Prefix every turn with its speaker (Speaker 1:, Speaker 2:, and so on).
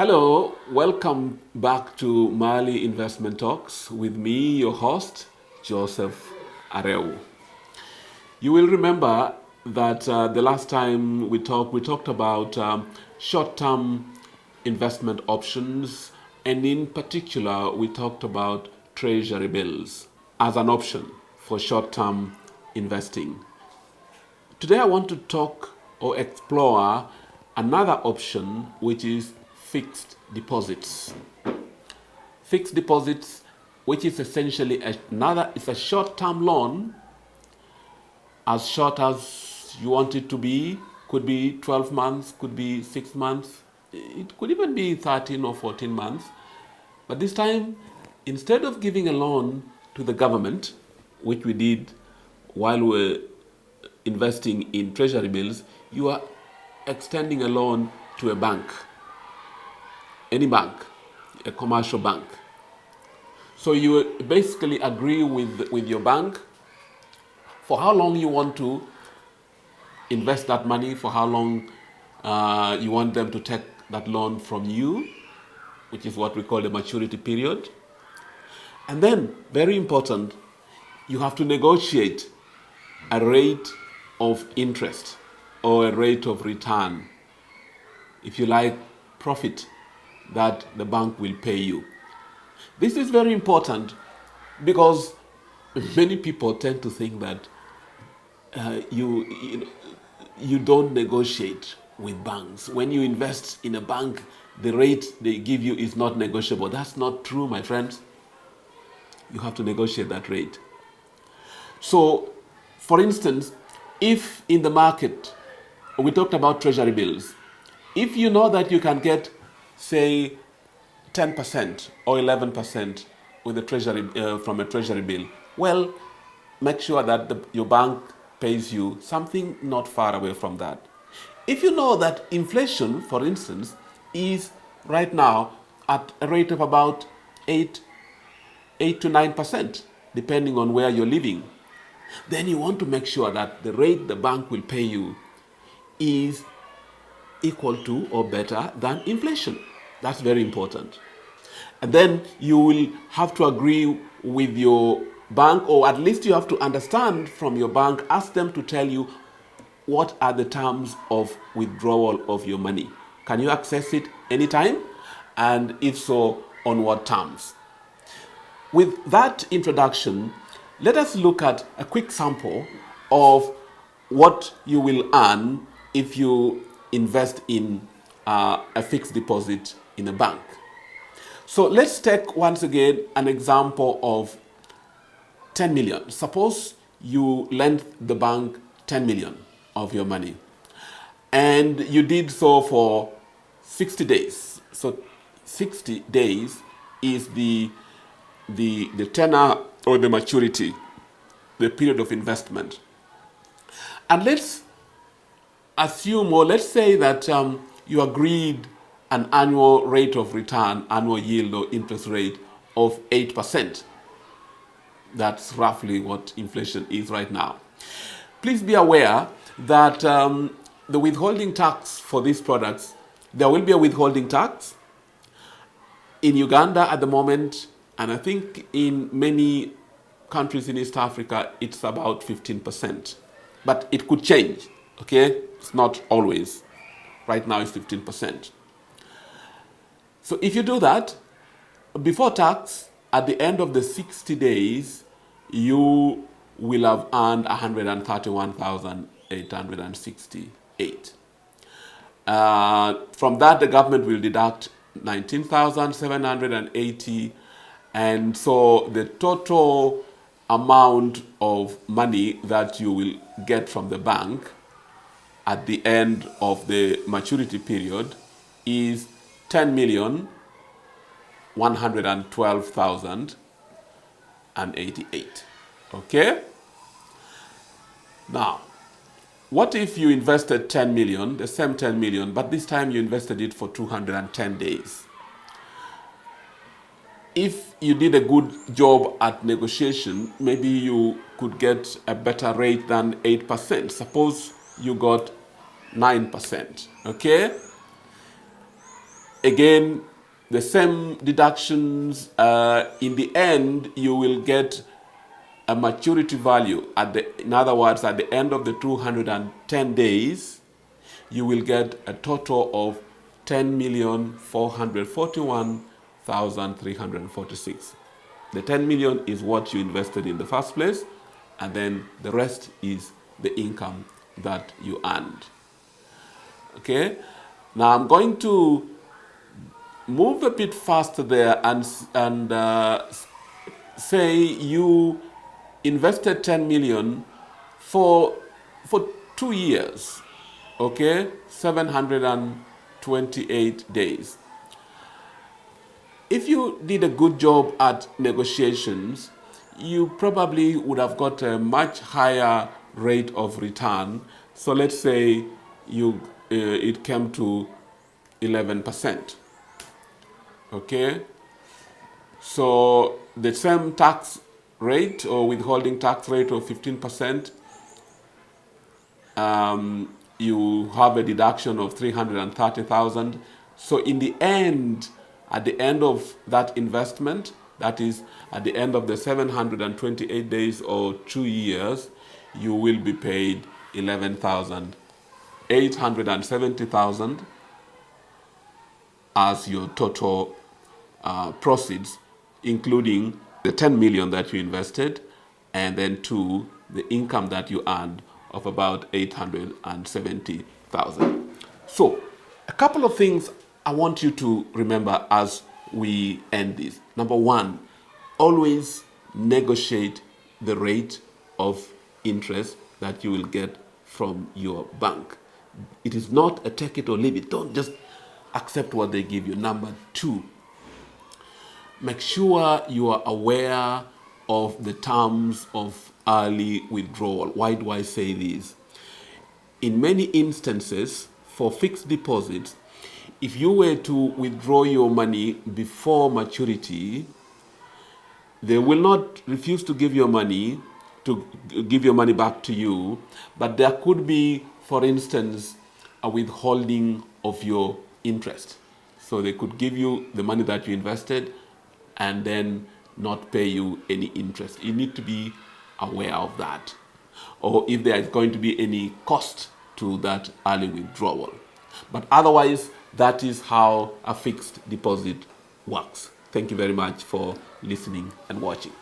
Speaker 1: Hello, welcome back to Mali Investment Talks with me, your host, Joseph Areu. You will remember that the last time we talked about short-term investment options, and in particular, we talked about treasury bills as an option for short-term investing. Today, I want to talk or explore another option, which is fixed deposits. Fixed deposits, which is essentially it's a short-term loan, as short as you want it to be. Could be 12 months, could be 6 months, it could even be 13 or 14 months. But this time, instead of giving a loan to the government, which we did while we were investing in treasury bills, you are extending a loan to a bank, any bank, a commercial bank. So you basically agree with your bank for how long you want to invest that money, for how long you want them to take that loan from you, which is what we call the maturity period. And then, very important, you have to negotiate a rate of interest or a rate of return, if you like, profit that the bank will pay you. This is very important because many people tend to think that you don't negotiate with banks. When you invest in a bank, the rate they give you is not negotiable. That's not true, my friends. You have to negotiate that rate. So, for instance, if in the market, we talked about treasury bills, if you know that you can get, say, 10% or 11% with a treasury from a treasury bill, well, make sure that your bank pays you something not far away from that. If you know that inflation, for instance, is right now at a rate of about 8 to 9%, depending on where you're living, then you want to make sure that the rate the bank will pay you is equal to or better than inflation. That's very important. And then you will have to agree with your bank, or at least you have to understand from your bank, ask them to tell you what are the terms of withdrawal of your money. Can you access it anytime? And if so, on what terms? With that introduction, let us look at a quick sample of what you will earn if you invest in a fixed deposit in a bank. So let's take once again an example of 10 million. Suppose you lend the bank 10 million of your money and you did so for 60 days. So 60 days is the tenor or the maturity, the period of investment. And let's assume, or let's say that you agreed an annual rate of return, annual yield or interest rate of 8%. That's roughly what inflation is right now. Please be aware that the withholding tax for these products, there will be a withholding tax in Uganda at the moment, and I think in many countries in East Africa, it's about 15%. But it could change, okay? It's not always. Right now it's 15%. So if you do that, before tax, at the end of the 60 days, you will have earned 131,868. From that, the government will deduct 19,780, and so the total amount of money that you will get from the bank at the end of the maturity period is 10,112,088. Okay? Now, what if you invested 10 million, the same 10 million, but this time you invested it for 210 days? If you did a good job at negotiation, maybe you could get a better rate than 8%. Suppose you got 9%, okay? Again, the same deductions. In the end, you will get a maturity value in other words, at the end of the 210 days, you will get a total of 10,441,346. The 10 million is what you invested in the first place, and then the rest is the income that you earned. Okay? Now I'm going to move a bit faster there and say you invested 10 million for 2 years, okay, 728 days. If you did a good job at negotiations, you probably would have got a much higher rate of return. So let's say it came to 11%. Okay, so the same tax rate or withholding tax rate of 15%, you have a deduction of 330,000. So in the end, at the end of that investment, that is at the end of the 728 days or 2 years, you will be paid 11,870,000 as your total proceeds, including the 10 million that you invested, and then the income that you earned of about 870,000. So, a couple of things I want you to remember as we end this. Number one, always negotiate the rate of interest that you will get from your bank. It is not a take it or leave it. Don't just accept what they give you. Number two, make sure you are aware of the terms of early withdrawal. Why do I say this? In many instances, for fixed deposits, if you were to withdraw your money before maturity, they will not refuse to give your money back to you, but there could be, for instance, a withholding of your interest. So they could give you the money that you invested and then not pay you any interest. You need to be aware of that. Or if there is going to be any cost to that early withdrawal. But otherwise, that is how a fixed deposit works. Thank you very much for listening and watching.